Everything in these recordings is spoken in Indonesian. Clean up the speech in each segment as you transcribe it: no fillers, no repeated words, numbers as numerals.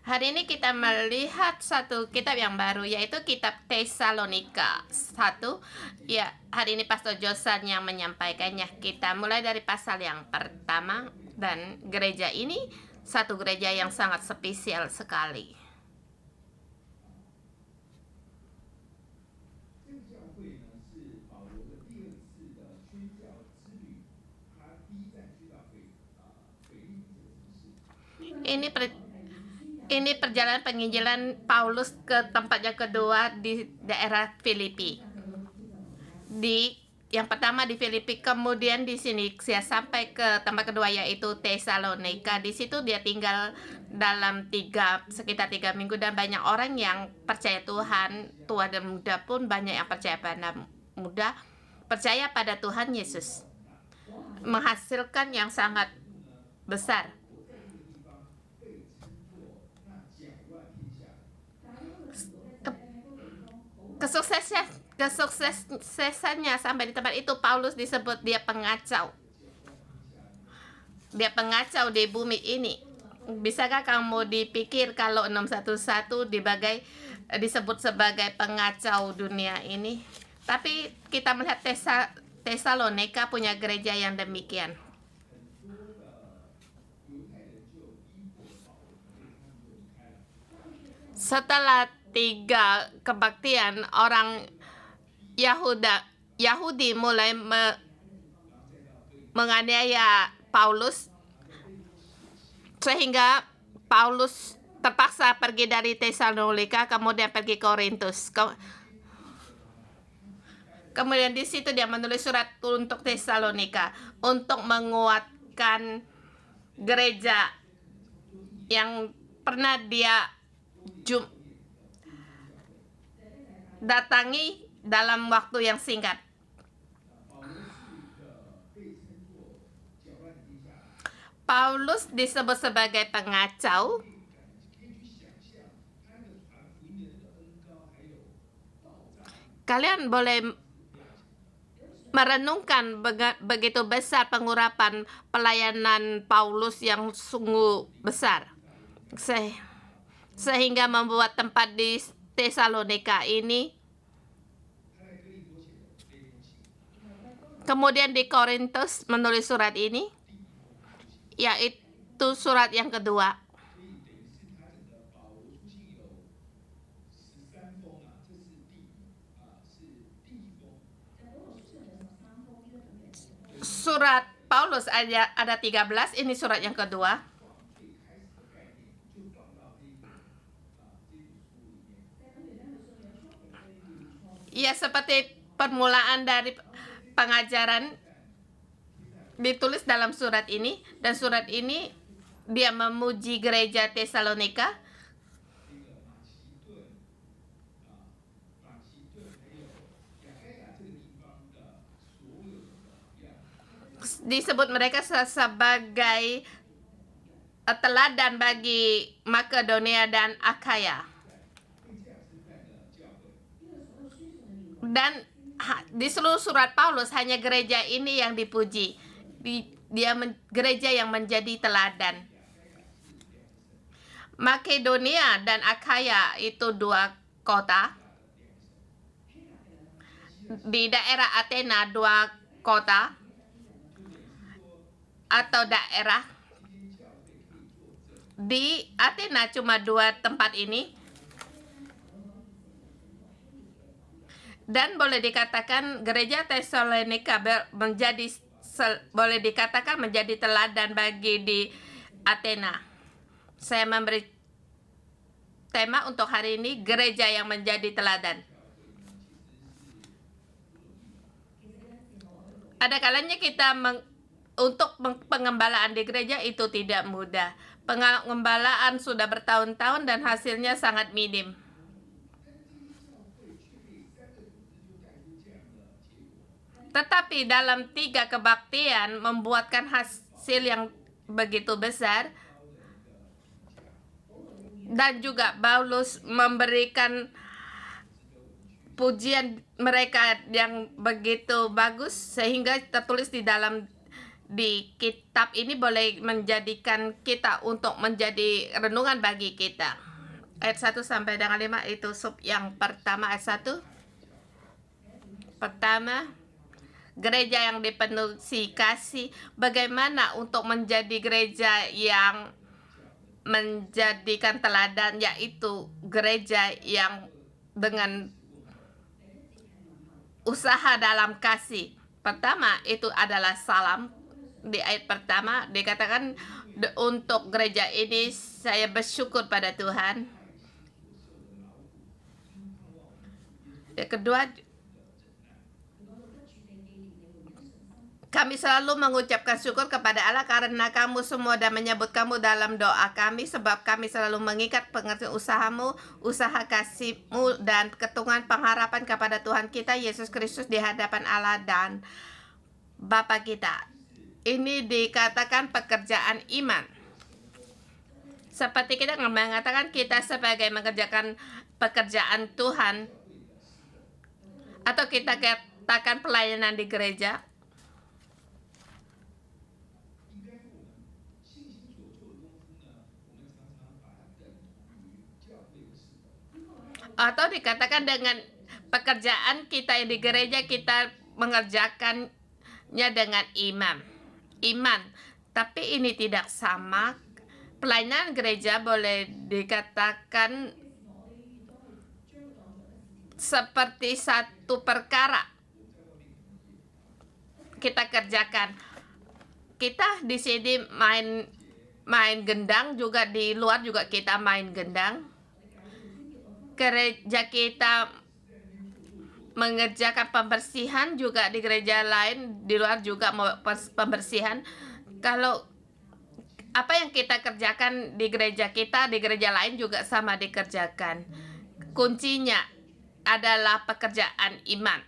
Hari ini kita melihat satu kitab yang baru, yaitu kitab Tesalonika 1. Ya, hari ini Pastor Josan yang menyampaikannya. Kita mulai dari pasal yang pertama, dan gereja ini satu gereja yang sangat spesial sekali. Ini perjalanan penginjilan Paulus ke tempat yang kedua di daerah Filipi. Yang pertama di Filipi, kemudian di sini saya sampai ke tempat kedua yaitu Tesalonika. Di situ dia tinggal dalam sekitar 3 minggu, dan banyak orang yang percaya Tuhan, tua dan muda pun banyak yang percaya pada Tuhan Yesus, menghasilkan yang sangat besar. Kesuksesannya sampai di tempat itu, Paulus disebut dia pengacau. Dia pengacau di bumi ini. Bisakah kamu dipikir kalau 611 disebut sebagai pengacau dunia ini? Tapi kita melihat Tesalonika punya gereja yang demikian. Setelah 3 kebaktian, orang Yahudi mulai menganiaya Paulus, sehingga Paulus terpaksa pergi dari Tesalonika, kemudian pergi Korintus. Kemudian di situ dia menulis surat untuk Tesalonika untuk menguatkan gereja yang pernah dia datangi dalam waktu yang singkat. Paulus disebut sebagai pengacau. Kalian boleh merenungkan begitu besar pengurapan pelayanan Paulus yang sungguh besar, sehingga membuat tempat di Tesalonika ini, kemudian di Korintus menulis surat ini, yaitu surat yang kedua. Surat Paulus ada 13, ini surat yang kedua. Ya, seperti permulaan dari pengajaran ditulis dalam surat ini, dan surat ini dia memuji gereja Tesalonika. Disebut mereka sebagai teladan bagi Makedonia dan Akhaya. Dan di seluruh surat Paulus hanya gereja ini yang dipuji. Gereja yang menjadi teladan. Makedonia dan Akhaya itu 2 kota. Di daerah Athena 2 kota atau daerah. Di Athena cuma 2 tempat ini. Dan boleh dikatakan gereja Tesalonika boleh dikatakan menjadi teladan bagi di Athena. Saya memberi tema untuk hari ini, gereja yang menjadi teladan. Ada kalanya kita untuk pengembalaan di gereja itu tidak mudah. Pengembalaan sudah bertahun-tahun dan hasilnya sangat minim. Tetapi dalam 3 kebaktian membuatkan hasil yang begitu besar, dan juga Paulus memberikan pujian mereka yang begitu bagus, sehingga tertulis di dalam di kitab ini boleh menjadikan kita untuk menjadi renungan bagi kita. Ayat 1 sampai dengan 5 itu sub yang pertama. Ayat 1 pertama, gereja yang dipenuhi kasih. Bagaimana untuk menjadi gereja yang menjadikan teladan, yaitu gereja yang dengan usaha dalam kasih. Pertama itu adalah salam. Di ayat pertama dikatakan, untuk gereja ini saya bersyukur pada Tuhan. Yang kedua, kami selalu mengucapkan syukur kepada Allah karena kamu semua dan menyebut kamu dalam doa kami, sebab kami selalu mengikat pengertian usahamu, usaha kasihmu, dan ketungan pengharapan kepada Tuhan kita Yesus Kristus di hadapan Allah dan Bapa kita. Ini dikatakan pekerjaan iman. Seperti kita mengatakan kita sebagai mengerjakan pekerjaan Tuhan, atau kita katakan pelayanan di gereja. Atau dikatakan dengan pekerjaan kita di gereja, kita mengerjakannya dengan iman. Tapi ini tidak sama. Pelayanan gereja boleh dikatakan seperti satu perkara kita kerjakan. Kita di sini main gendang, juga di luar juga kita main gendang. Gereja kita mengerjakan pembersihan, juga di gereja lain di luar juga pembersihan. Kalau apa yang kita kerjakan di gereja kita, di gereja lain juga sama dikerjakan. Kuncinya adalah pekerjaan iman.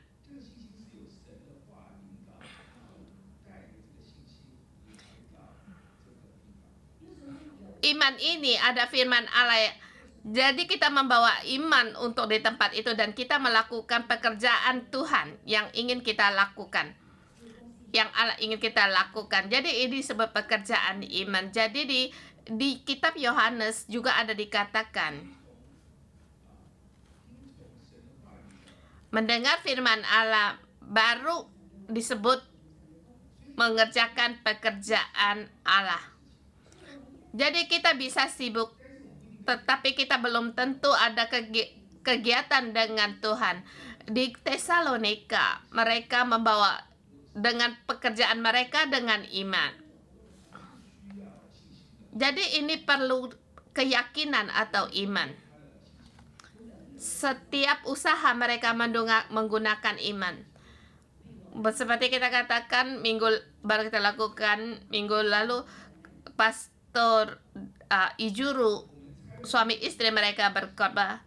Iman ini ada firman Allah. Jadi kita membawa iman untuk di tempat itu, dan kita melakukan pekerjaan Tuhan yang ingin kita lakukan, yang Allah ingin kita lakukan. Jadi ini sebuah pekerjaan iman. Jadi di kitab Yohanes juga ada dikatakan, mendengar firman Allah baru disebut mengerjakan pekerjaan Allah. Jadi kita bisa sibuk, tetapi kita belum tentu ada kegiatan dengan Tuhan. Di Tesalonika mereka membawa dengan pekerjaan mereka dengan iman. Jadi ini perlu keyakinan atau iman. Setiap usaha mereka menggunakan iman. Seperti kita katakan baru kita lakukan minggu lalu, Pastor Ijuru, suami istri mereka berkhotbah.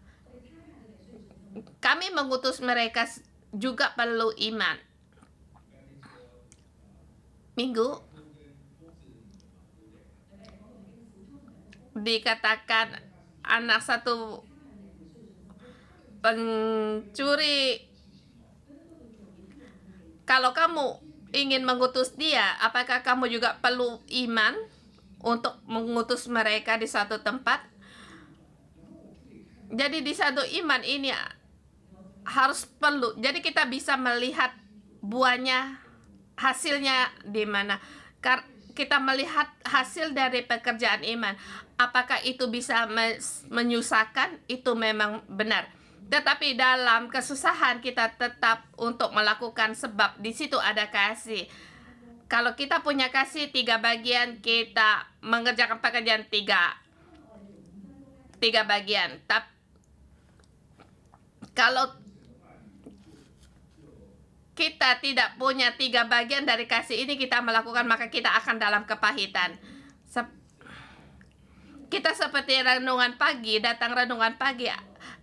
Kami mengutus mereka juga perlu iman. Minggu dikatakan anak satu pencuri, kalau kamu ingin mengutus dia, apakah kamu juga perlu iman untuk mengutus mereka di satu tempat? Jadi di satu iman ini harus perlu. Jadi kita bisa melihat buahnya, hasilnya di mana. Kita melihat hasil dari pekerjaan iman. Apakah itu bisa menyusahkan? Itu memang benar. Tetapi dalam kesusahan kita tetap untuk melakukan, sebab di situ ada kasih. Kalau kita punya kasih 3 bagian, kita mengerjakan pekerjaan 3 bagian. Tapi kalau kita tidak punya 3 bagian dari kasih ini kita melakukan, maka kita akan dalam kepahitan. Kita seperti renungan pagi, datang renungan pagi.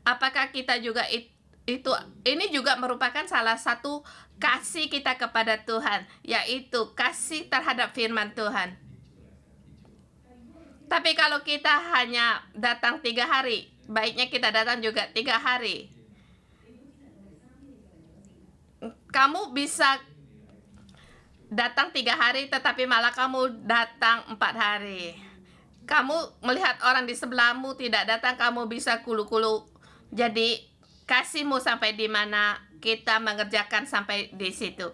Apakah kita juga ini juga merupakan salah satu kasih kita kepada Tuhan, yaitu kasih terhadap firman Tuhan. Tapi kalau kita hanya datang 3 hari, baiknya kita datang juga 3 hari. Kamu bisa datang 3 hari, tetapi malah kamu datang 4 hari. Kamu melihat orang di sebelahmu tidak datang, kamu bisa kulu-kulu. Jadi kasihmu sampai di mana, kita mengerjakan sampai di situ.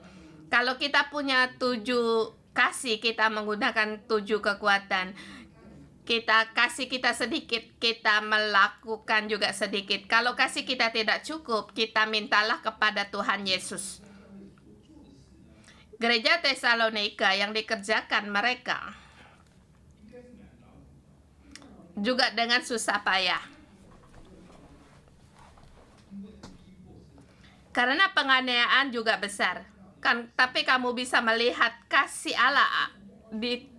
Kalau kita punya 7 kasih, kita menggunakan 7 kekuatan. Kita kasih kita sedikit, kita melakukan juga sedikit. Kalau kasih kita tidak cukup, kita mintalah kepada Tuhan Yesus. Gereja Tesalonika yang dikerjakan mereka juga dengan susah payah. Karena penganiayaan juga besar. Tapi kamu bisa melihat kasih Allah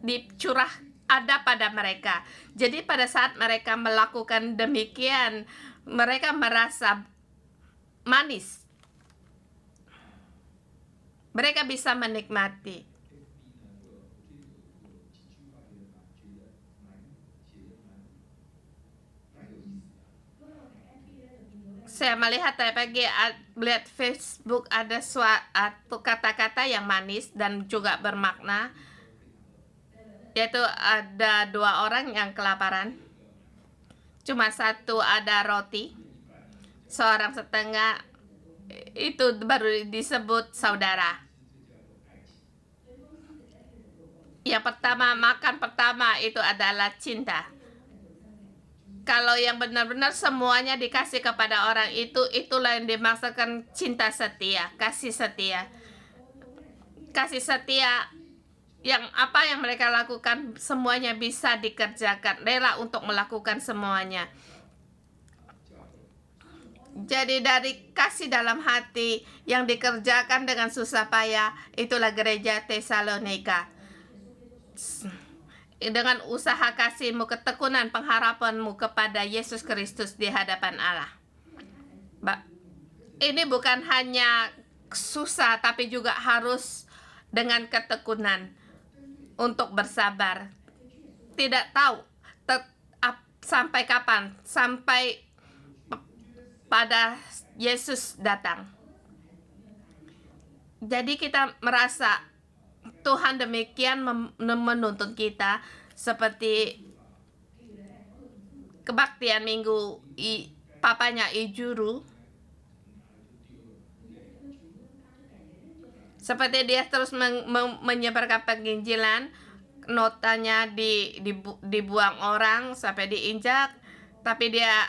dicurah ada pada mereka. Jadi pada saat mereka melakukan demikian, mereka merasa manis. Mereka bisa menikmati. Saya melihat tadi pagi, melihat Facebook ada suatu kata-kata yang manis dan juga bermakna, yaitu ada 2 orang yang kelaparan. Cuma satu ada roti, seorang setengah, itu baru disebut saudara. Yang pertama, makan pertama itu adalah cinta. Kalau yang benar-benar semuanya dikasih kepada orang itu, itulah yang dimaksudkan cinta setia, kasih setia. Kasih setia yang apa yang mereka lakukan semuanya bisa dikerjakan, rela untuk melakukan semuanya. Jadi dari kasih dalam hati yang dikerjakan dengan susah payah, itulah gereja Tesalonika. Dengan usaha kasihmu, ketekunan, pengharapanmu kepada Yesus Kristus di hadapan Allah. Ini bukan hanya susah, tapi juga harus dengan ketekunan untuk bersabar. Tidak tahu sampai kapan, sampai pada Yesus datang. Jadi kita merasa Tuhan demikian menuntun kita, seperti kebaktian minggu papanya Ijuru. Seperti dia terus menyebarkan penginjilan, notanya dibuang orang sampai diinjak, tapi dia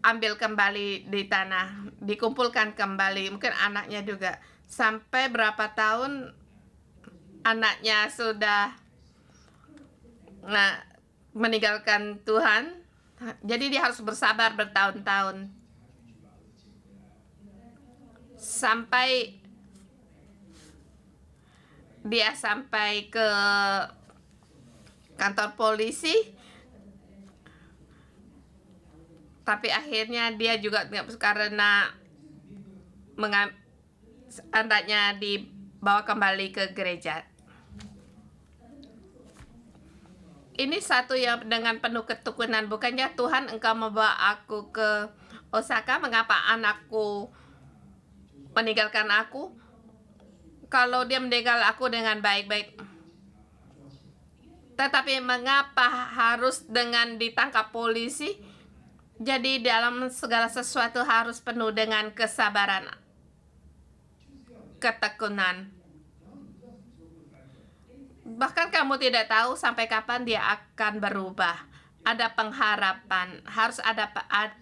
ambil kembali di tanah, dikumpulkan kembali. Mungkin anaknya juga. Sampai berapa tahun anaknya sudah meninggalkan Tuhan. Jadi dia harus bersabar bertahun-tahun. Sampai dia sampai ke kantor polisi. Tapi akhirnya dia juga karena anaknya dibawa kembali ke gereja. Ini satu yang dengan penuh ketekunan. Bukannya Tuhan, engkau membawa aku ke Osaka, mengapa anakku meninggalkan aku? Kalau dia meninggal aku dengan baik-baik. Tetapi mengapa harus dengan ditangkap polisi? Jadi dalam segala sesuatu harus penuh dengan kesabaran, ketekunan. Bahkan kamu tidak tahu sampai kapan dia akan berubah. Ada pengharapan, harus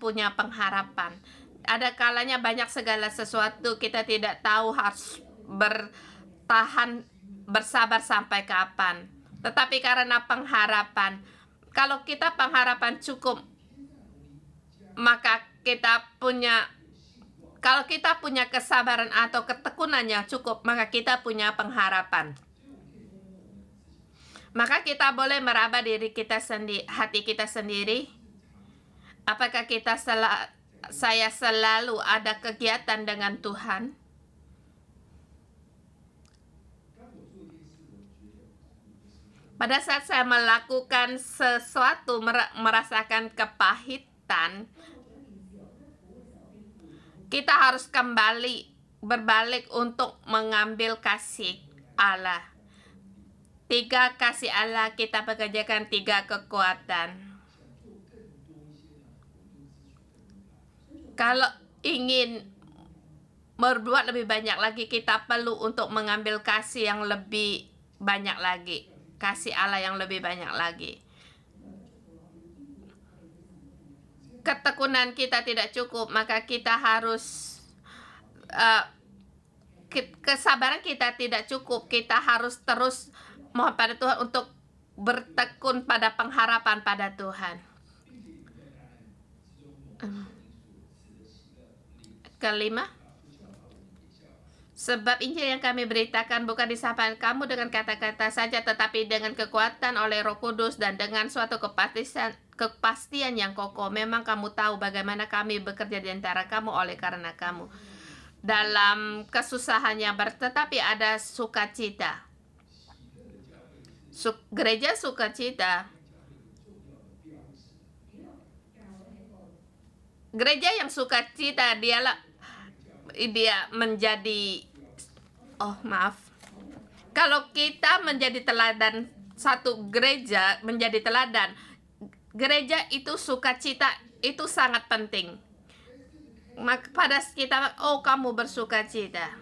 punya pengharapan. Ada kalanya banyak segala sesuatu kita tidak tahu harus bertahan, bersabar sampai kapan. Tetapi karena pengharapan, kalau kita pengharapan cukup, maka kalau kita punya kesabaran atau ketekunan yang cukup, maka kita punya pengharapan. Maka kita boleh meraba diri kita sendiri, hati kita sendiri. Apakah saya selalu ada kegiatan dengan Tuhan? Pada saat saya melakukan sesuatu, merasakan kepahitan, kita harus berbalik untuk mengambil kasih Allah. 3 kasih Allah, kita pekerjakan 3 kekuatan. Kalau ingin berbuat lebih banyak lagi, kita perlu untuk mengambil kasih yang lebih banyak lagi. Kasih Allah yang lebih banyak lagi. Ketekunan kita tidak cukup, maka kita harus kesabaran kita tidak cukup. Kita harus terus mohon pada Tuhan untuk bertekun pada pengharapan pada Tuhan. Kelima, sebab Injil yang kami beritakan bukan disampaikan kamu dengan kata-kata saja, tetapi dengan kekuatan oleh Roh Kudus dan dengan suatu kepastian yang kokoh. Memang kamu tahu bagaimana kami bekerja di antara kamu oleh karena kamu. Dalam kesusahan yang tetapi ada sukacita. Gereja sukacita. Gereja yang sukacita dia menjadi kalau kita menjadi teladan, satu gereja menjadi teladan, gereja itu sukacita itu sangat penting. Maka pada kita, kamu bersukacita.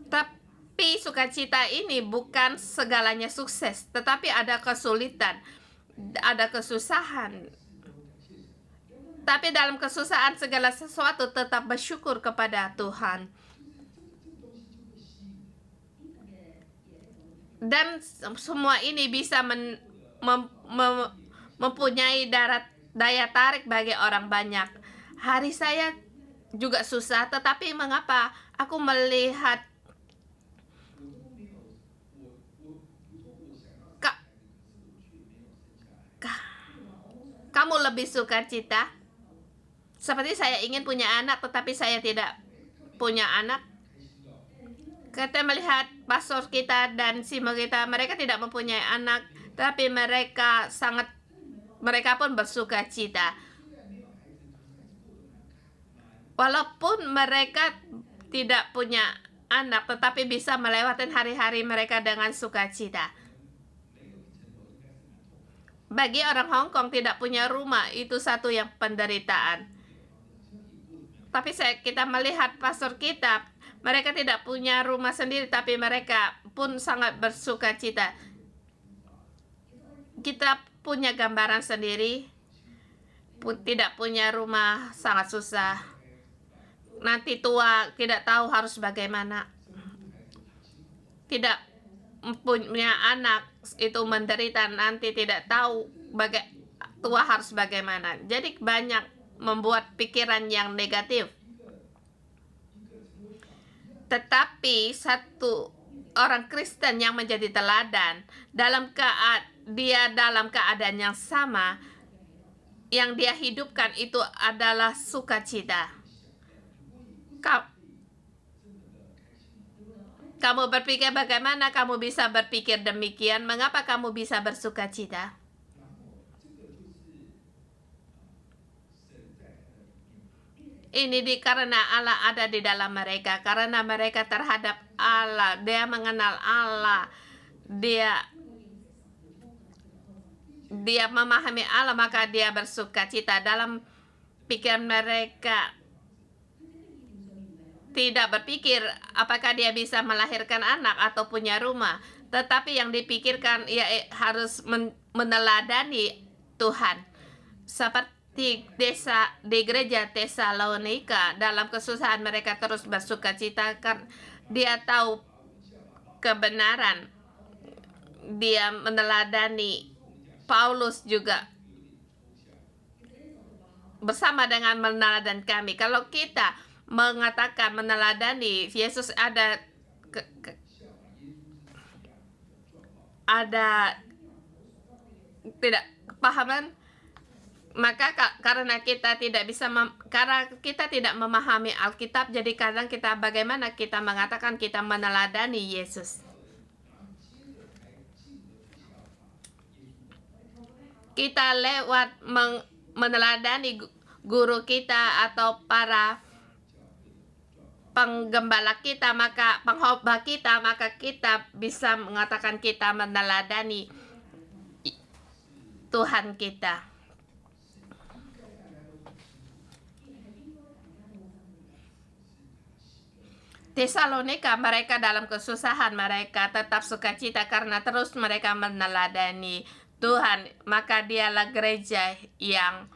Tapi sukacita ini bukan segalanya sukses, tetapi ada kesulitan, ada kesusahan. Tapi dalam kesusahan segala sesuatu tetap bersyukur kepada Tuhan. Dan semua ini bisa mempunyai daya tarik bagi orang banyak. Hari saya juga susah, tetapi mengapa aku melihat kamu lebih sukacita? Seperti saya ingin punya anak, tetapi saya tidak punya anak. Kita melihat pastor kita dan simo kita, mereka tidak mempunyai anak, tapi mereka pun bersukacita. Walaupun mereka tidak punya anak, tetapi bisa melewati hari-hari mereka dengan sukacita. Bagi orang Hong Kong tidak punya rumah itu satu yang penderitaan. Tapi kita melihat pastor kita, mereka tidak punya rumah sendiri, tapi mereka pun sangat bersukacita. Kita punya gambaran sendiri, tidak punya rumah sangat susah. Nanti tua tidak tahu harus bagaimana. Tidak punya anak itu menderita, nanti tidak tahu tua harus bagaimana. Jadi banyak membuat pikiran yang negatif. Tetapi satu orang Kristen yang menjadi teladan dia dalam keadaan yang sama, yang dia hidupkan itu adalah sukacita. Kamu berpikir bagaimana kamu bisa berpikir demikian? Mengapa kamu bisa bersukacita? Ini karena Allah ada di dalam mereka, karena mereka terhadap Allah, dia mengenal Allah, dia memahami Allah, maka dia bersukacita. Dalam pikiran mereka tidak berpikir apakah dia bisa melahirkan anak atau punya rumah, tetapi yang dipikirkan ia harus meneladani Tuhan. Seperti di gereja Tesalonika, dalam kesusahan mereka terus bersukacita karena dia tahu kebenaran. Dia meneladani Paulus juga bersama dengan meneladani kami. Kalau kita mengatakan meneladani Yesus, ada tidak kepahaman, maka karena kita tidak memahami Alkitab, jadi kadang bagaimana kita mengatakan kita meneladani Yesus. Kita lewat meneladani guru kita atau para penggembala kita, maka pengkhotbah kita, maka kita bisa mengatakan kita meneladani Tuhan kita. Tesalonika, mereka dalam kesusahan, mereka tetap sukacita karena terus mereka meneladani Tuhan. Maka dialah gereja yang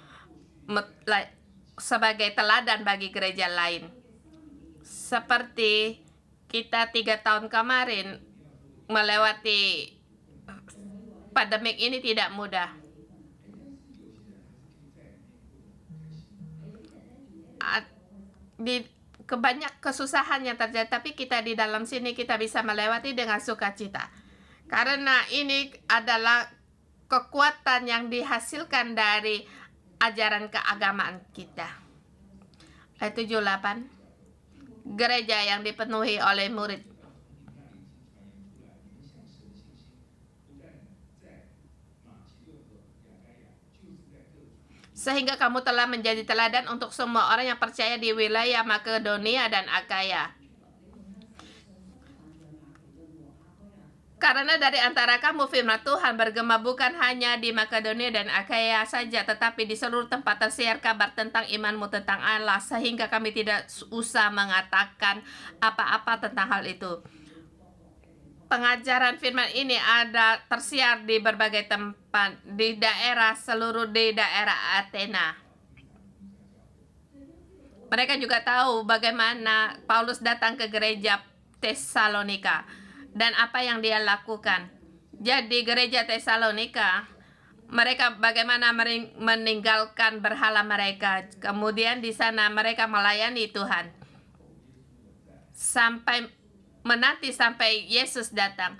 sebagai teladan bagi gereja lain. Seperti kita 3 tahun kemarin melewati pandemik ini tidak mudah. Di kebanyak kesusahan yang terjadi, tapi kita di dalam sini kita bisa melewati dengan sukacita. Karena ini adalah kekuatan yang dihasilkan dari ajaran keagamaan kita. Ayat 78. Gereja yang dipenuhi oleh murid. Sehingga kamu telah menjadi teladan untuk semua orang yang percaya di wilayah Makedonia dan Akaya. Karena dari antara kamu firman Tuhan bergema bukan hanya di Makedonia dan Akaya saja, tetapi di seluruh tempat tersiar kabar tentang imanmu tentang Allah, sehingga kami tidak usah mengatakan apa-apa tentang hal itu. Pengajaran firman ini ada tersiar di berbagai tempat di daerah Athena. Mereka juga tahu bagaimana Paulus datang ke gereja Tesalonika dan apa yang dia lakukan. Jadi gereja Tesalonika, mereka bagaimana meninggalkan berhala mereka. Kemudian di sana mereka melayani Tuhan sampai menanti sampai Yesus datang.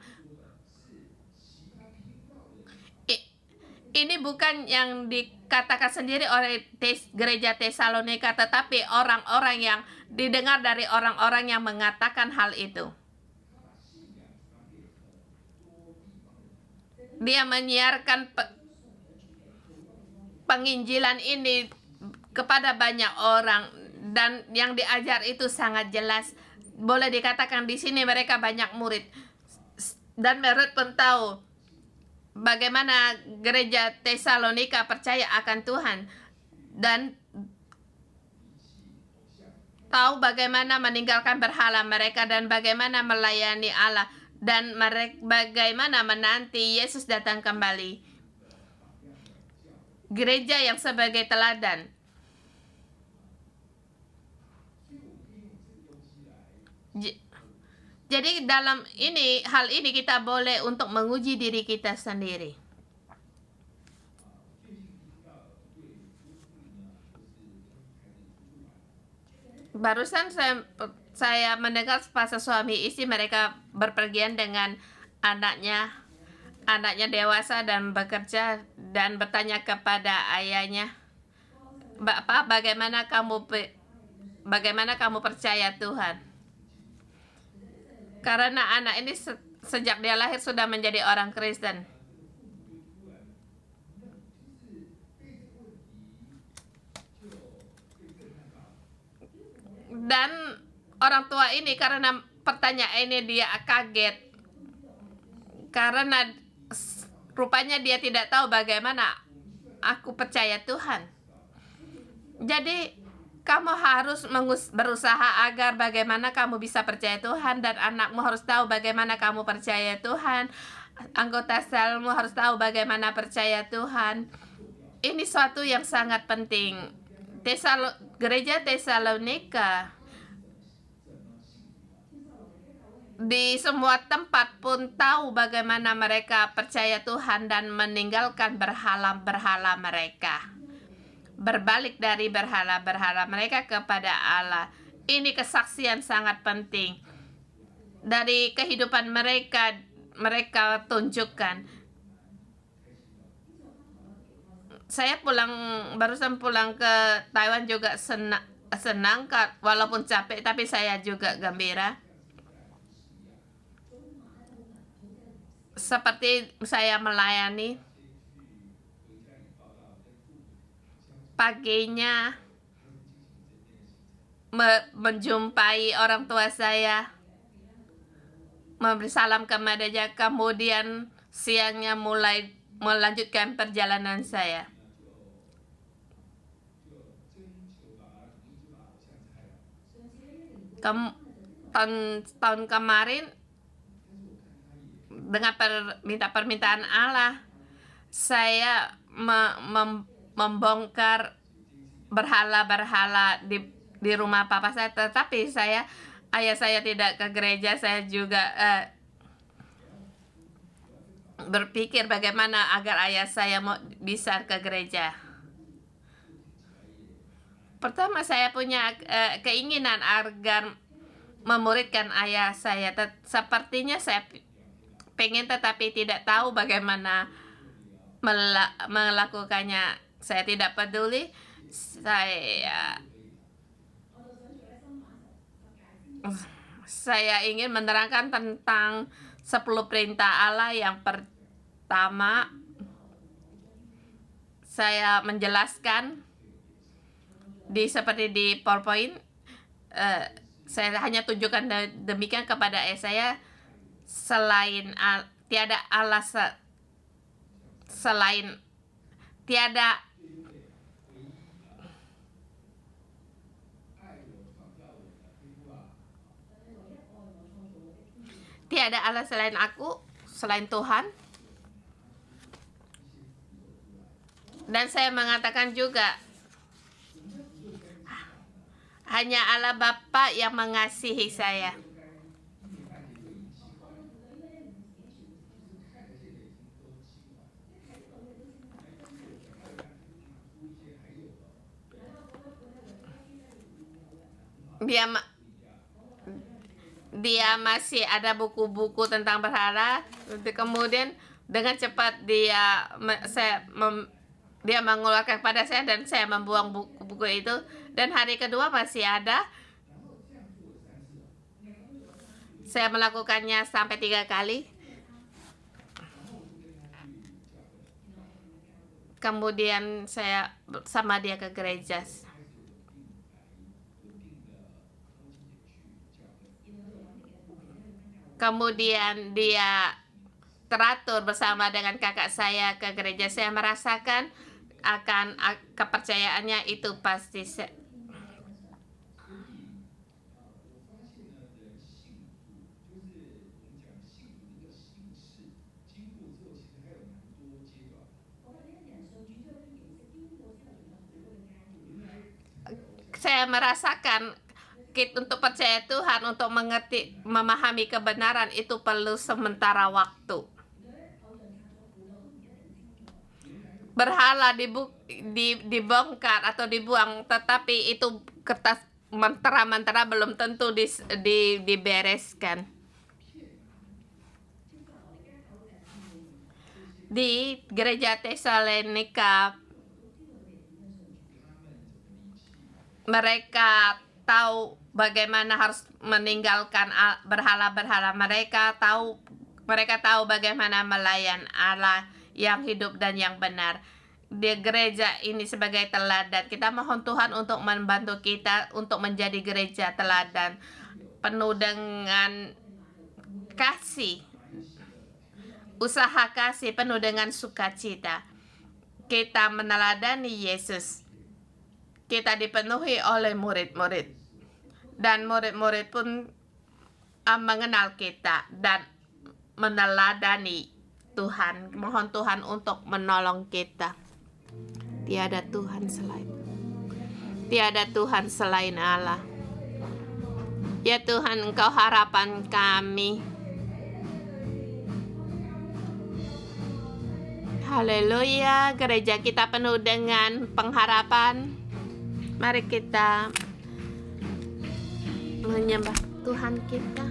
Ini bukan yang dikatakan sendiri oleh gereja Tesalonika, tetapi orang-orang yang didengar dari orang-orang yang mengatakan hal itu. Dia menyiarkan penginjilan ini kepada banyak orang, dan yang diajar itu sangat jelas. Boleh dikatakan di sini mereka banyak murid, dan murid pun tahu bagaimana gereja Tesalonika percaya akan Tuhan dan tahu bagaimana meninggalkan berhala mereka dan bagaimana melayani Allah dan bagaimana menanti Yesus datang kembali. Gereja yang sebagai teladan. Jadi dalam hal ini kita boleh untuk menguji diri kita sendiri. Barusan saya mendengar pasal suami istri mereka berpergian dengan anaknya dewasa dan bekerja dan bertanya kepada ayahnya, "Bapak, bagaimana kamu percaya Tuhan?" Karena anak ini sejak dia lahir sudah menjadi orang Kristen. Dan orang tua ini karena pertanyaan ini dia kaget. Karena rupanya dia tidak tahu bagaimana aku percaya Tuhan. Jadi kamu harus berusaha agar bagaimana kamu bisa percaya Tuhan, dan anakmu harus tahu bagaimana kamu percaya Tuhan. Anggota selmu harus tahu bagaimana percaya Tuhan. Ini suatu yang sangat penting. Gereja Tesalonika di semua tempat pun tahu bagaimana mereka percaya Tuhan dan meninggalkan berhala-berhala mereka. Berbalik dari berhala-berhala mereka kepada Allah. Ini kesaksian sangat penting. Dari kehidupan mereka tunjukkan. Saya barusan pulang ke Taiwan juga senang walaupun capek, tapi saya juga gembira. Seperti saya melayani paginya menjumpai orang tua saya, memberi salam kepadanya, kemudian siangnya mulai melanjutkan perjalanan saya. Tahun kemarin dengan permintaan Allah, saya membongkar berhala-berhala di rumah papa saya, tetapi ayah saya tidak ke gereja. Saya juga berpikir bagaimana agar ayah saya bisa ke gereja. Pertama, saya punya keinginan agar memuridkan ayah saya. Sepertinya saya pengen tetapi tidak tahu bagaimana melakukannya. Saya tidak peduli. Saya ingin menerangkan tentang 10 perintah Allah. Yang pertama, saya menjelaskan seperti di PowerPoint. Saya hanya tunjukkan demikian kepada ayah saya. Tiada Allah selain tiada Allah selain aku, selain Tuhan. Dan saya mengatakan juga, hanya Allah Bapa yang mengasihi saya. Dia masih ada buku-buku tentang berhala. Kemudian dengan cepat dia mengeluarkan pada saya dan saya membuang buku-buku itu. Dan hari kedua masih ada. Saya melakukannya sampai 3 kali. Kemudian saya sama dia ke gereja. Kemudian dia teratur bersama dengan kakak saya ke gereja. Saya merasakan akan kepercayaannya itu pasti. Saya merasakan untuk percaya Tuhan, untuk mengerti, memahami kebenaran itu perlu sementara waktu. Berhala dibongkar atau dibuang, tetapi itu kertas mentera-mentera belum tentu dibereskan. Di gereja Tesalonika, mereka tahu bagaimana harus meninggalkan berhala-berhala. Mereka tahu bagaimana melayan Allah yang hidup dan yang benar. Di gereja ini sebagai teladan. Kita mohon Tuhan untuk membantu kita untuk menjadi gereja teladan, penuh dengan kasih, usaha kasih, penuh dengan sukacita. Kita meneladani Yesus. Kita dipenuhi oleh murid-murid. Dan murid-murid pun mengenal kita dan meneladani Tuhan. Mohon Tuhan untuk menolong kita. Tiada Tuhan selain Allah. Ya Tuhan, Engkau harapan kami. Haleluya, gereja kita penuh dengan pengharapan. Mari kita menyembah Tuhan kita.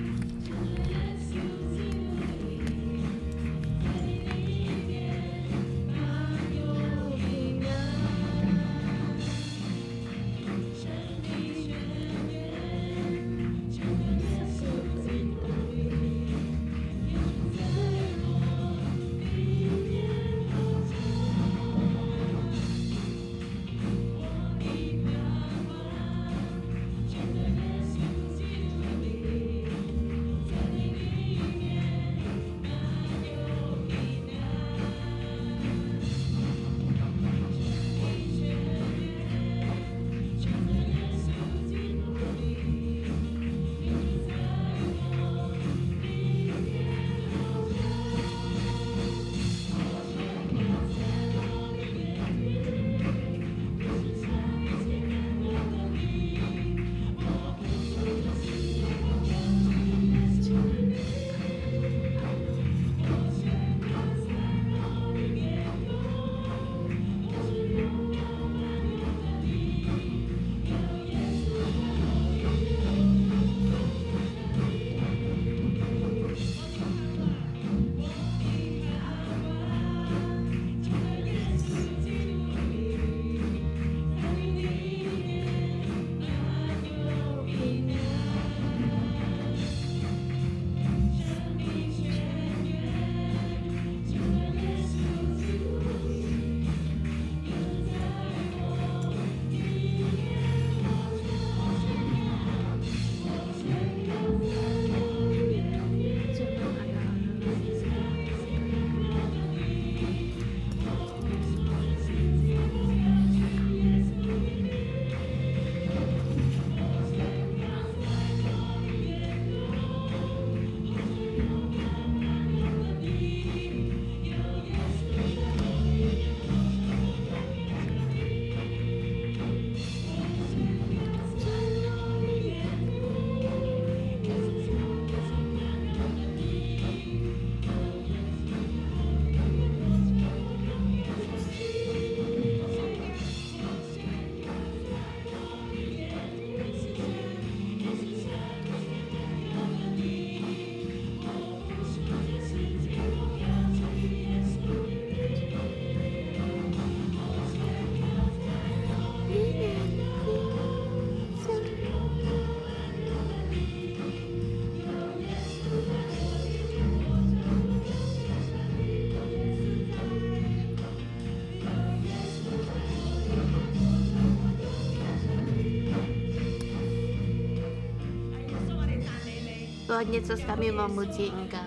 Tuhan Yesus, kami memuji Engkau.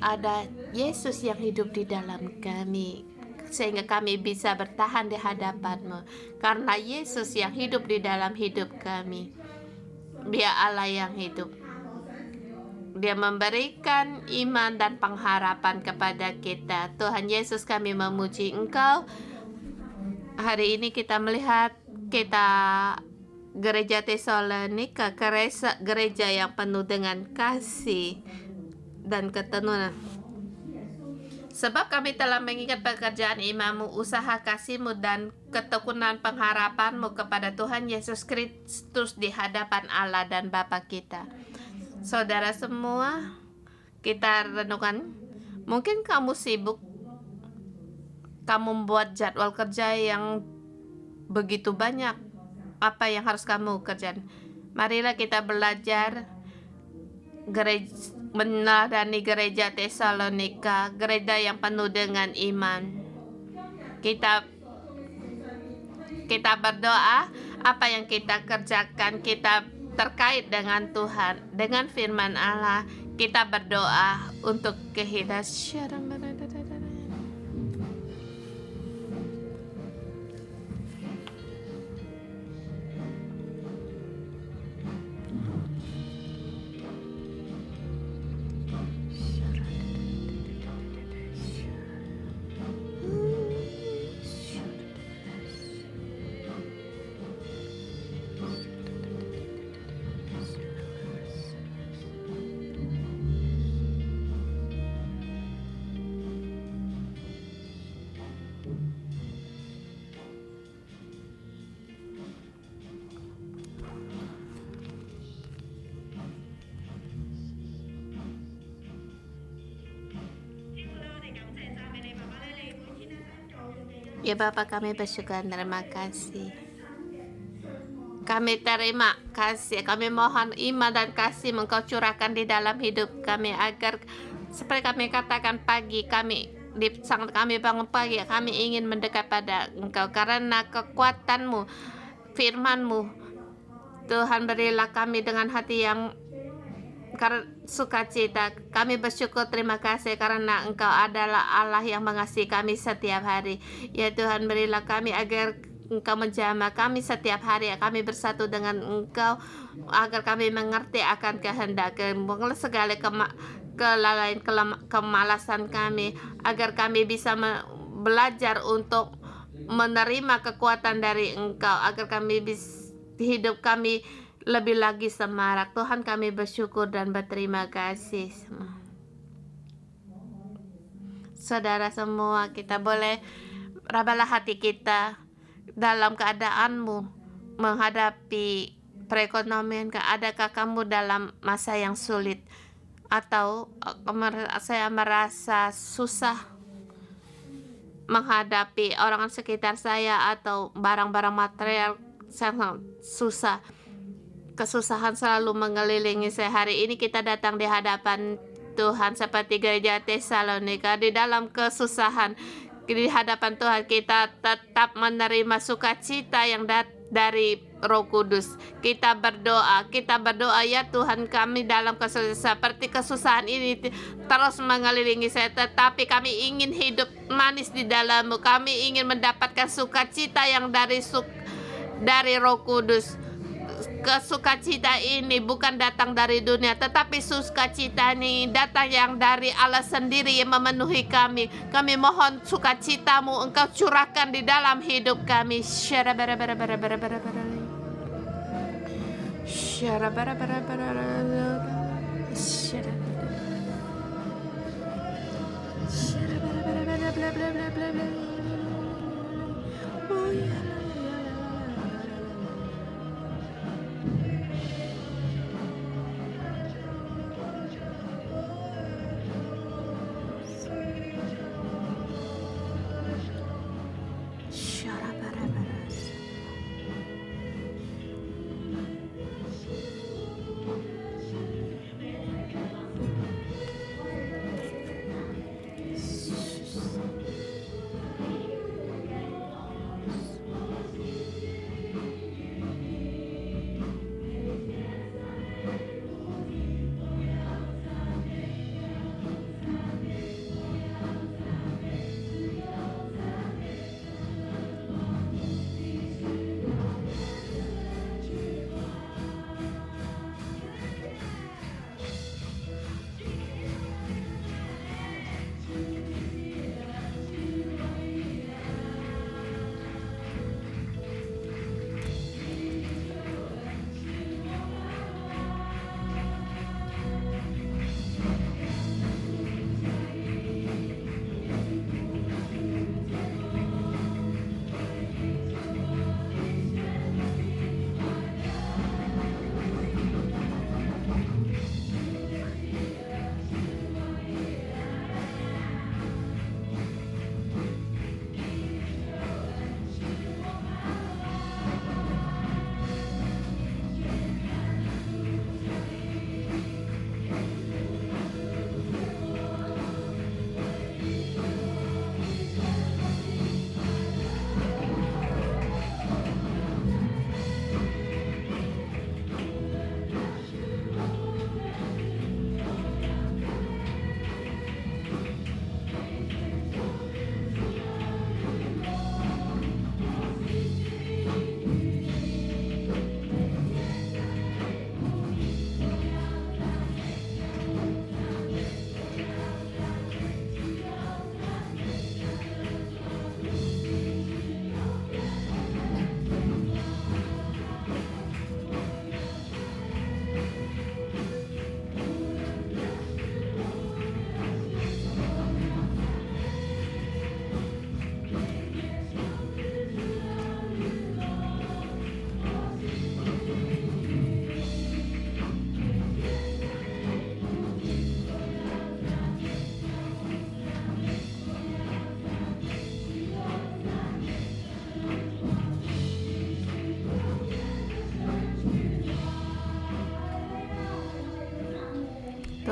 Ada Yesus yang hidup di dalam kami, sehingga kami bisa bertahan di hadapan-Mu. Karena Yesus yang hidup di dalam hidup kami, Dia Allah yang hidup. Dia memberikan iman dan pengharapan kepada kita. Tuhan Yesus, kami memuji Engkau. Hari ini kita melihat gereja Tesalonika, gereja yang penuh dengan kasih dan ketenunan. Sebab kami telah mengingat pekerjaan imanmu, usaha kasihmu, dan ketekunan pengharapanmu kepada Tuhan Yesus Kristus di hadapan Allah dan Bapa kita. Saudara semua, kita renungkan. Mungkin kamu sibuk, kamu membuat jadwal kerja yang begitu banyak. Apa yang harus kamu kerjakan? Marilah kita belajar meneladani gereja Tesalonika, gereja yang penuh dengan iman. Kita berdoa, apa yang kita kerjakan, kita terkait dengan Tuhan, dengan firman Allah. Kita berdoa untuk kehidupan. Ya Bapa, kami bersyukur, terima kasih. Kami terima kasih, kami mohon iman dan kasih Engkau curahkan di dalam hidup kami, agar seperti kami katakan pagi, kami bangun pagi, kami ingin mendekat pada Engkau karena kekuatan-Mu, firman-Mu. Tuhan, berilah kami dengan hati yang sukacita. Kami bersyukur, terima kasih karena Engkau adalah Allah yang mengasihi kami setiap hari. Ya Tuhan, berilah kami agar Engkau menjamah kami setiap hari. Kami bersatu dengan Engkau agar kami mengerti akan kehendak, segala kelalaian, kemalasan kami, agar kami bisa belajar untuk menerima kekuatan dari Engkau, agar kami hidup kami lebih lagi semarak. Tuhan, kami bersyukur dan berterima kasih. Saudara semua, kita boleh rabalah hati kita dalam keadaanmu menghadapi perekonomian. Adakah kamu dalam masa yang sulit, atau saya merasa susah menghadapi orang sekitar saya atau barang-barang material, sangat susah. Kesusahan selalu mengelilingi saya. Hari ini kita datang di hadapan Tuhan seperti gereja Tesalonika. Di dalam kesusahan, di hadapan Tuhan kita tetap menerima sukacita yang dari Roh Kudus. Kita berdoa ya Tuhan, kami dalam kesusahan seperti kesusahan ini terus mengelilingi saya, tetapi kami ingin hidup manis di dalam-Mu. Kami ingin mendapatkan sukacita yang dari Roh Kudus. Sukacita ini bukan datang dari dunia, tetapi sukacita ini datang yang dari Allah sendiri yang memenuhi kami. Kami mohon sukacita-Mu Engkau curahkan di dalam hidup kami.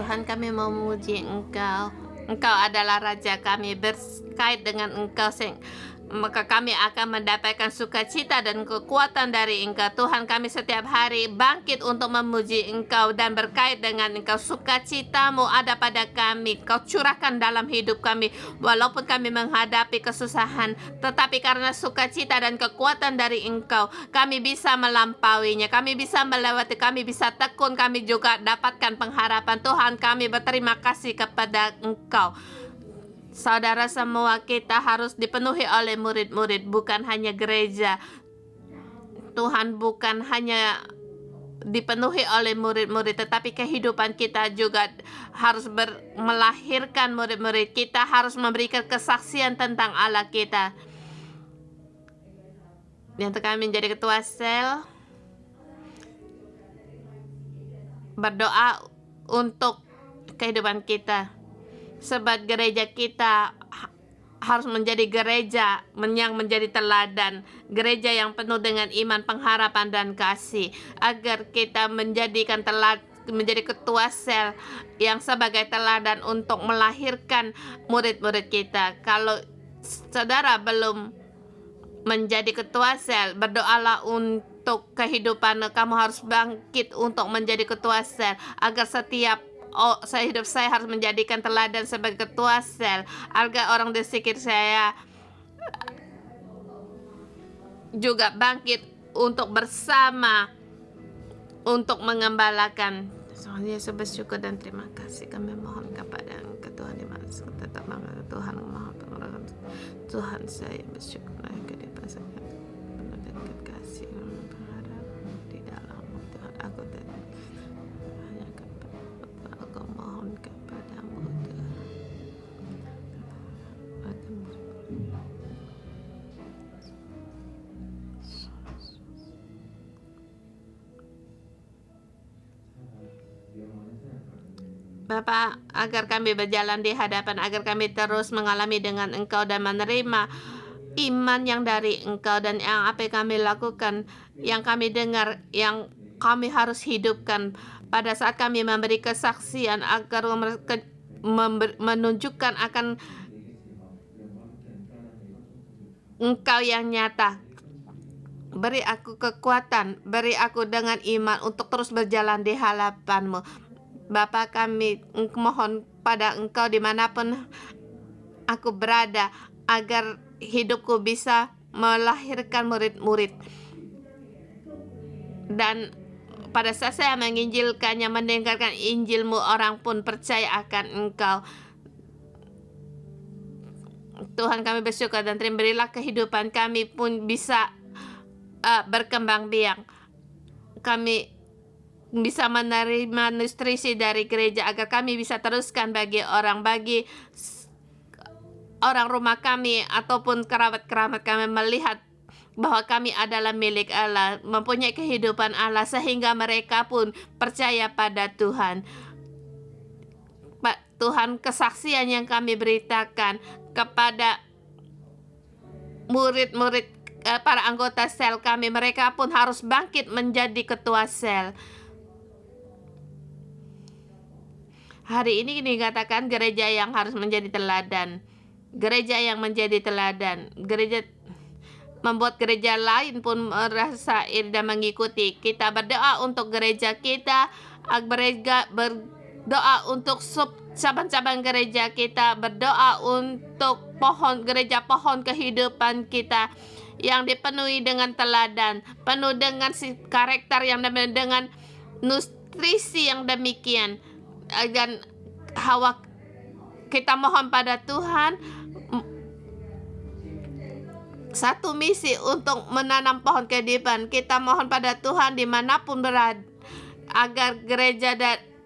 Tuhan, kami mau memuji Engkau. Engkau adalah Raja kami. Berkait dengan Engkau, maka kami akan mendapatkan sukacita dan kekuatan dari Engkau. Tuhan, kami setiap hari bangkit untuk memuji Engkau dan berkait dengan Engkau. Sukacitamu ada pada kami. Kau curahkan dalam hidup kami. Walaupun kami menghadapi kesusahan, tetapi karena sukacita dan kekuatan dari Engkau, kami bisa melampauinya. Kami bisa melewati, kami bisa tekun, kami juga dapatkan pengharapan. Tuhan, kami berterima kasih kepada Engkau. Saudara semua, kita harus dipenuhi oleh murid-murid, bukan hanya gereja. Tuhan bukan hanya dipenuhi oleh murid-murid, tetapi kehidupan kita juga harus melahirkan murid-murid. Kita harus memberikan kesaksian tentang Allah kita. Yang kami menjadi ketua sel, berdoa untuk kehidupan kita. Sebab gereja kita harus menjadi gereja yang menjadi teladan, gereja yang penuh dengan iman, pengharapan, dan kasih, agar kita menjadi ketua sel yang sebagai teladan untuk melahirkan murid-murid kita. Kalau saudara belum menjadi ketua sel, berdoalah untuk kehidupan. Kamu harus bangkit untuk menjadi ketua sel, agar hidup saya harus menjadikan teladan sebagai ketua sel, agar orang di sekitar saya juga bangkit untuk bersama untuk mengembalakan. Soalnya Yesus bersyukur dan terima kasih. Kami mohon kepada Engkau Tuhan, di mana tetap Tuhan mohon pengurangan. Tuhan, saya bersyukur ke di pasal penuh dengan kasih dan pengharapan di dalam Tuhan. Aku hanya aku mohon kepadamu Tuhan. Bapa, agar kami berjalan di hadapan, agar kami terus mengalami dengan Engkau dan menerima iman yang dari Engkau, dan yang apa yang kami lakukan, yang kami dengar, yang kami harus hidupkan pada saat kami memberi kesaksian, agar menunjukkan akan Engkau yang nyata. Beri aku kekuatan, beri aku dengan iman untuk terus berjalan di hadapan-Mu. Bapa, kami mohon pada Engkau dimanapun aku berada, agar hidupku bisa melahirkan murid-murid. Dan pada saat saya menginjilkannya, mendengarkan Injil-Mu, orang pun percaya akan Engkau. Tuhan, kami bersyukur dan berilah kehidupan kami pun bisa berkembang biak. Kami bisa menerima nutrisi dari gereja, agar kami bisa teruskan bagi orang rumah kami ataupun kerabat-kerabat kami, melihat bahwa kami adalah milik Allah, mempunyai kehidupan Allah, sehingga mereka pun percaya pada Tuhan. Pak Tuhan, kesaksian yang kami beritakan kepada murid-murid, para anggota sel kami, mereka pun harus bangkit menjadi ketua sel. Hari ini dikatakan gereja yang harus menjadi teladan. Gereja yang menjadi teladan. Gereja membuat gereja lain pun merasa iri dan mengikuti. Kita berdoa untuk gereja kita, berdoa untuk cabang-cabang gereja kita, berdoa untuk gereja pohon kehidupan kita yang dipenuhi dengan teladan, penuh dengan karakter yang dengan nutrisi yang demikian. Dan kita mohon pada Tuhan satu misi untuk menanam pohon kehidupan. Kita mohon pada Tuhan dimanapun berada, agar gereja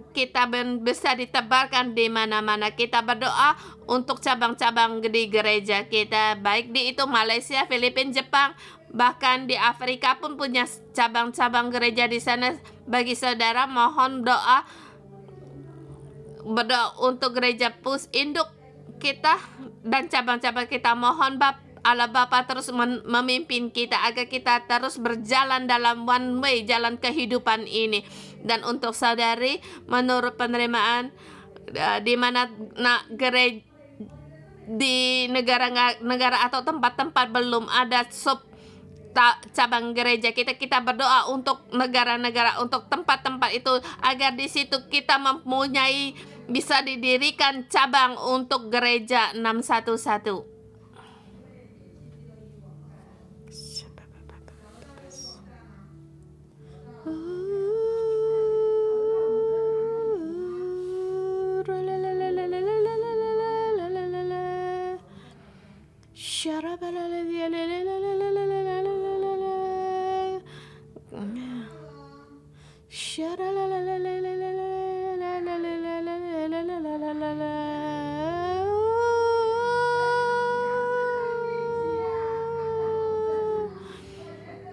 kita bisa ditebarkan di mana-mana. Kita berdoa untuk cabang-cabang di gereja kita, baik di itu Malaysia, Filipina, Jepang, bahkan di Afrika pun punya cabang-cabang gereja di sana. Bagi saudara, mohon berdoa untuk gereja induk kita dan cabang-cabang kita. Mohon Allah Bapa terus memimpin kita agar kita terus berjalan dalam one way, jalan kehidupan ini. Dan untuk saudari, menurut penerimaan di mana gereja di negara atau tempat-tempat belum ada cabang gereja, kita berdoa untuk negara-negara, untuk tempat-tempat itu agar di situ kita mempunyai, bisa didirikan cabang untuk gereja 611.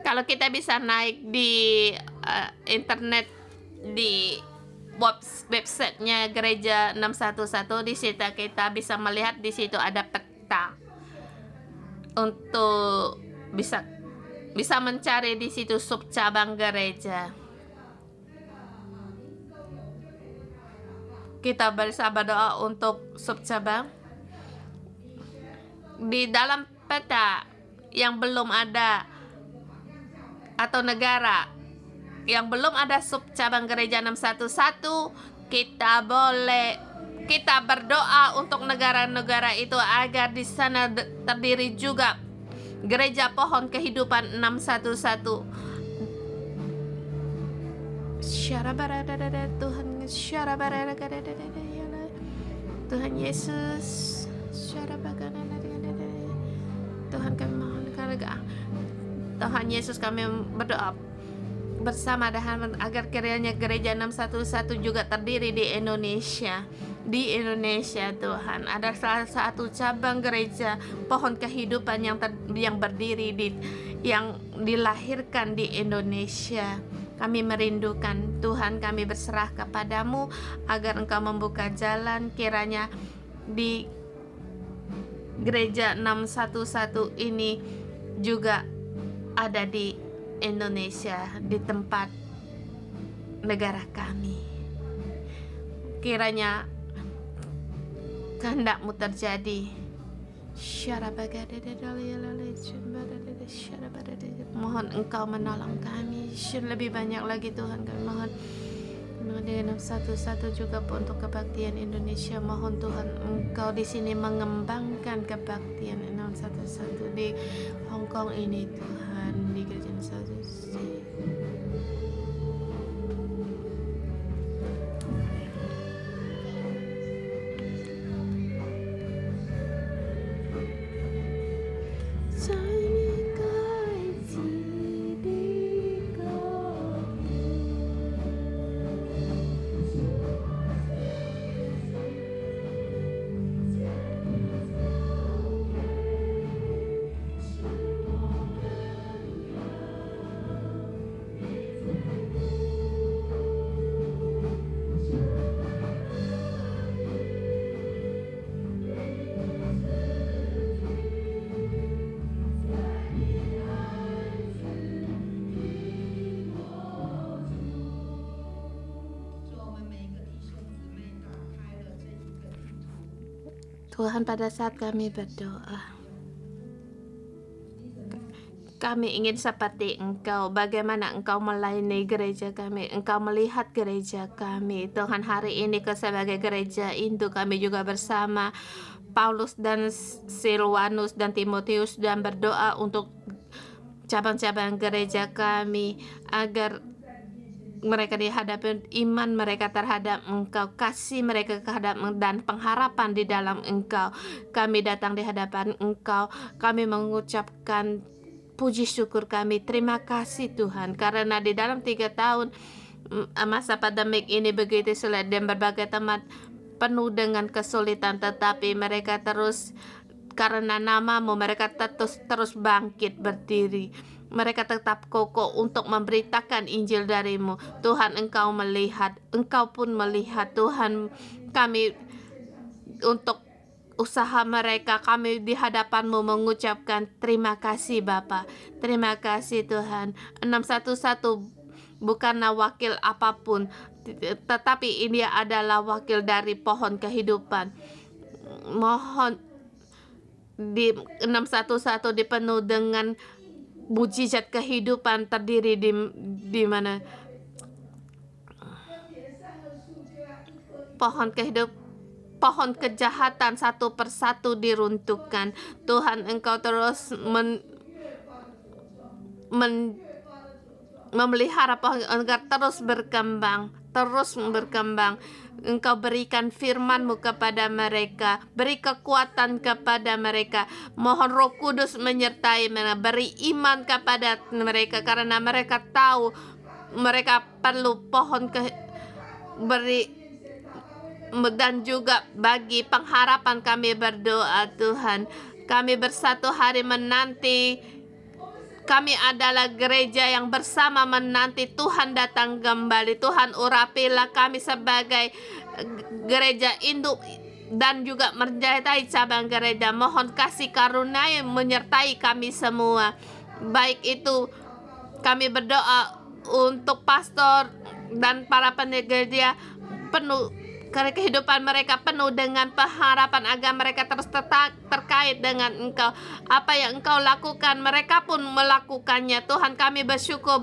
Kalau kita bisa naik di internet, di websitenya gereja 611, di situ kita bisa melihat, di situ ada peta untuk bisa mencari di situ sub cabang gereja. Kita bisa berdoa untuk sub cabang di dalam peta yang belum ada, atau negara yang belum ada sub cabang gereja 611, kita berdoa untuk negara-negara itu agar di sana terdiri juga gereja pohon kehidupan 611. Tuhan Yesus, Tuhan kami mohon, Tuhan Yesus, kami berdoa bersama dengan agar kiranya gereja 611 juga terdiri di Indonesia. Di Indonesia, Tuhan, ada salah satu cabang gereja pohon kehidupan yang berdiri yang dilahirkan di Indonesia. Kami merindukan, Tuhan, kami berserah kepadamu agar Engkau membuka jalan, kiranya di gereja 611 ini juga ada di Indonesia, di tempat negara kami. Kiranya kehendak-Mu terjadi. Mohon Engkau menolong kami lebih banyak lagi, Tuhan. Kami mohon dengan satu-satu juga untuk kebaktian Indonesia. Mohon Tuhan Engkau di sini mengembangkan kebaktian 611 di Hong Kong ini, Tuhan, di gereja 611. Tuhan, pada saat kami berdoa, kami ingin seperti Engkau. Bagaimana Engkau melayani gereja kami, Engkau melihat gereja kami. Tuhan, hari ini sebagai gereja induk, kami juga bersama Paulus dan Silwanus dan Timotius dan berdoa untuk cabang-cabang gereja kami agar mereka dihadapi iman mereka terhadap Engkau, kasih mereka terhadap dan pengharapan di dalam Engkau. Kami datang di hadapan Engkau, kami mengucapkan puji syukur kami. Terima kasih Tuhan, karena di dalam 3 tahun masa pandemik ini begitu sulit dan berbagai tempat penuh dengan kesulitan, tetapi mereka terus, karena nama-Mu, mereka terus bangkit berdiri. Mereka tetap kokoh untuk memberitakan Injil dari-Mu. Tuhan, Engkau melihat, Engkau pun melihat, Tuhan, kami untuk usaha mereka. Kami di hadapan-Mu mengucapkan terima kasih Bapa. Terima kasih Tuhan. 611 bukanlah wakil apapun, tetapi ini adalah wakil dari pohon kehidupan. Mohon di 611 dipenuh dengan mujizat kehidupan, terdiri di mana pohon kejahatan satu persatu diruntuhkan. Tuhan, Engkau terus memelihara pohon agar terus berkembang. Engkau berikan firman-Mu kepada mereka, beri kekuatan kepada mereka. Mohon Roh Kudus menyertai mereka, beri iman kepada mereka, karena mereka tahu mereka perlu dan juga bagi pengharapan kami berdoa Tuhan. Kami bersatu hari menanti. Kami adalah gereja yang bersama menanti Tuhan datang kembali. Tuhan, urapilah kami sebagai gereja induk dan juga menjadi cabang gereja. Mohon kasih karunia menyertai kami semua. Baik itu kami berdoa untuk pastor dan para pengereja, penuh kehidupan mereka penuh dengan pengharapan agar mereka terus terkait dengan Engkau. Apa yang Engkau lakukan, mereka pun melakukannya. Tuhan, kami bersyukur,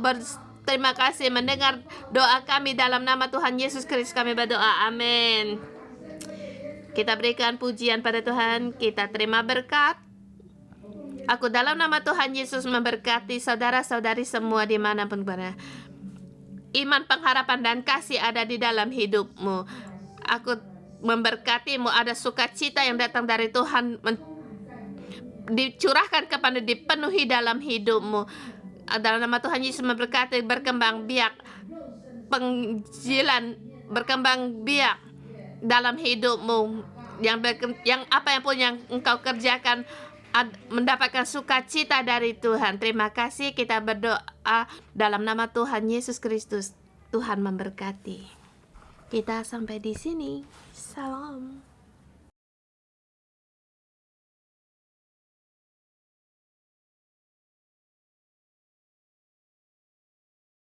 terima kasih mendengar doa kami. Dalam nama Tuhan Yesus Kristus kami berdoa, amin. Kita berikan pujian pada Tuhan, kita terima berkat. Aku dalam nama Tuhan Yesus memberkati saudara-saudari semua dimanapun berada. Iman, pengharapan, dan kasih ada di dalam hidupmu. Aku memberkatimu, ada sukacita yang datang dari Tuhan dicurahkan kepada, dipenuhi dalam hidupmu. Dalam nama Tuhan Yesus memberkati, berkembang biak penginjilan, berkembang biak dalam hidupmu. Yang apa yang pun yang engkau kerjakan mendapatkan sukacita dari Tuhan. Terima kasih, kita berdoa dalam nama Tuhan Yesus Kristus. Tuhan memberkati. Kita sampai di sini. Salam.